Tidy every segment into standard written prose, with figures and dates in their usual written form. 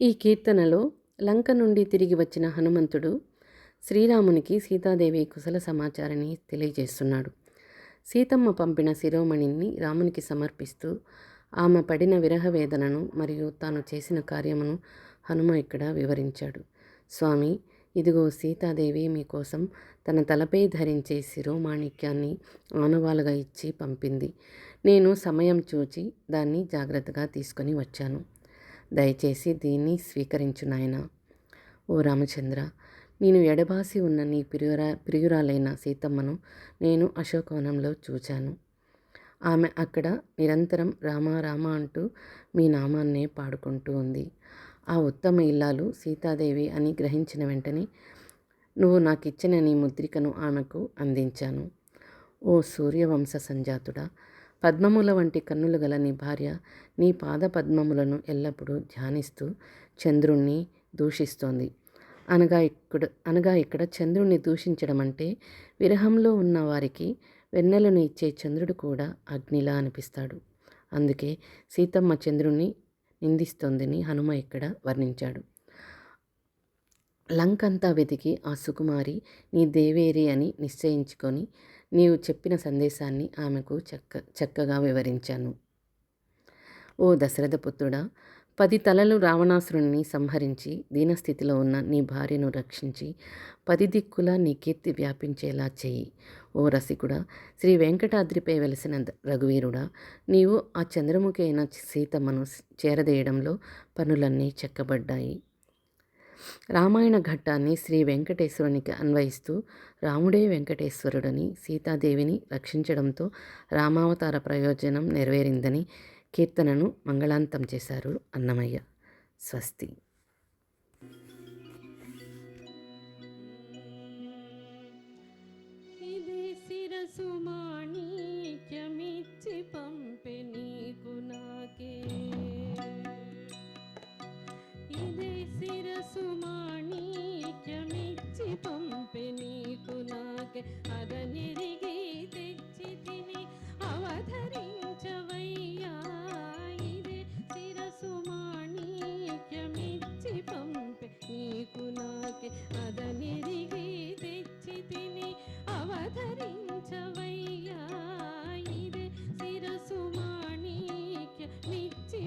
ఈ కీర్తనలో లంక నుండి తిరిగి వచ్చిన హనుమంతుడు శ్రీరామునికి సీతాదేవి కుశల సమాచారాన్ని తెలియజేస్తున్నాడు. సీతమ్మ పంపిన శిరోమణిని రామునికి సమర్పిస్తూ ఆమె పడిన విరహ వేదనను మరియు తాను చేసిన కార్యమును హనుమ ఇక్కడ వివరించాడు. స్వామి, ఇదిగో సీతాదేవి మీకోసం తన తలపై ధరించే శిరోమాణిక్యాన్ని ఆనవాలుగా ఇచ్చి పంపింది. నేను సమయం చూచి దాన్ని జాగ్రత్తగా తీసుకొని వచ్చాను. దయచేసి దీన్ని స్వీకరించు నాయనా. ఓ రామచంద్ర, నేను ఎడబాసి ఉన్న నీ ప్రియురాలైన సీతమ్మను నేను అశోకవనంలో చూచాను. ఆమె అక్కడ నిరంతరం రామ రామ అంటూ మీ నామాన్నే పాడుకుంటూ ఉంది. ఆ ఉత్తమ ఇల్లాలు సీతాదేవి అని గ్రహించిన వెంటనే నువ్వు నాకిచ్చిన నీ ముద్రికను ఆమెకు అందించాను. ఓ సూర్యవంశ సంజాతుడా, పద్మముల వంటి కన్నులు గల నీ భార్య నీ పాద పద్మములను ఎల్లప్పుడూ ధ్యానిస్తూ చంద్రుణ్ణి దూషిస్తోంది. అనగా ఇక్కడ చంద్రుణ్ణి దూషించడం అంటే విరహంలో ఉన్న వారికి వెన్నెలను ఇచ్చే చంద్రుడు కూడా అగ్నిలా అనిపిస్తాడు. అందుకే సీతమ్మ చంద్రుణ్ణి నిందిస్తోందని హనుమ ఇక్కడ వర్ణించాడు. లంకంతా వెతికి ఆ సుకుమారి నీ దేవేరి అని నిశ్చయించుకొని నీవు చెప్పిన సందేశాన్ని ఆమెకు చక్కగా వివరించాను. ఓ దశరథ పుత్రుడా, 10 తలలు రావణాసురుణ్ణి సంహరించి దీనస్థితిలో ఉన్న నీ భార్యను రక్షించి 10 దిక్కులా నీ కీర్తి వ్యాపించేలా చెయ్యి. ఓ రసికుడా, శ్రీ వెంకటాద్రిపై వెలిసిన రఘువీరుడా, నీవు ఆ చంద్రముఖి అయిన సీతమ్మను చేరదేయడంలో పనులన్నీ చెక్కబడ్డాయి. రామాయణ ఘట్టాన్ని శ్రీ వెంకటేశ్వరునికి అన్వయిస్తూ రాముడే వెంకటేశ్వరుడని సీతాదేవిని రక్షించడంతో రామావతార ప్రయోజనం నెరవేరిందని కీర్తనను మంగళాంతం చేశారు అన్నమయ్య. స్వస్తి. పంపె నీకు నాకే అదనిరిగి తెచ్చి తిని అవధరించవయ్యా. ఇదే శిరసు మాణిక్యమిచ్చి పంపె నీకు నాకే అదనిరిగి తెచ్చి తిని అవధరించవయ్యా. ఇదే శిరసు మాణిక్యమిచ్చి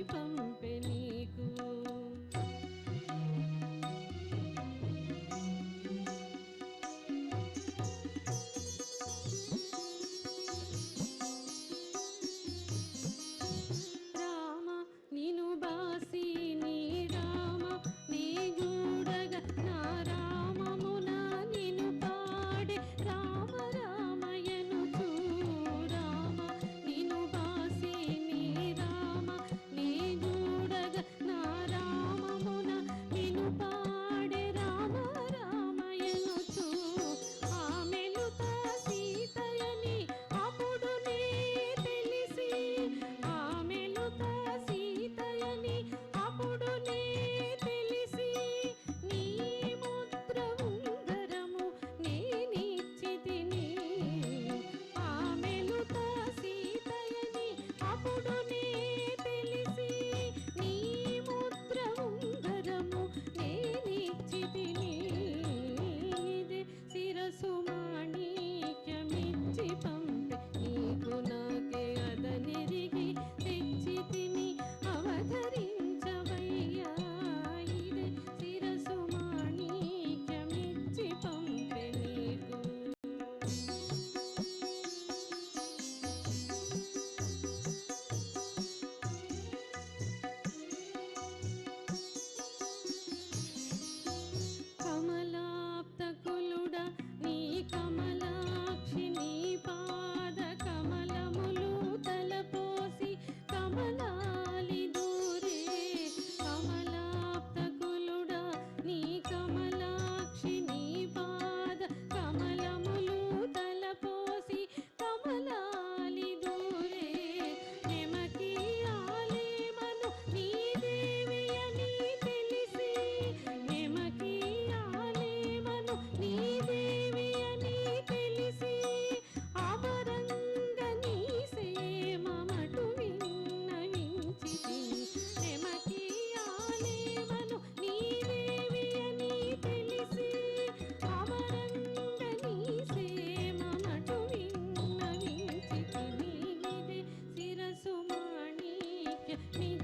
నిజ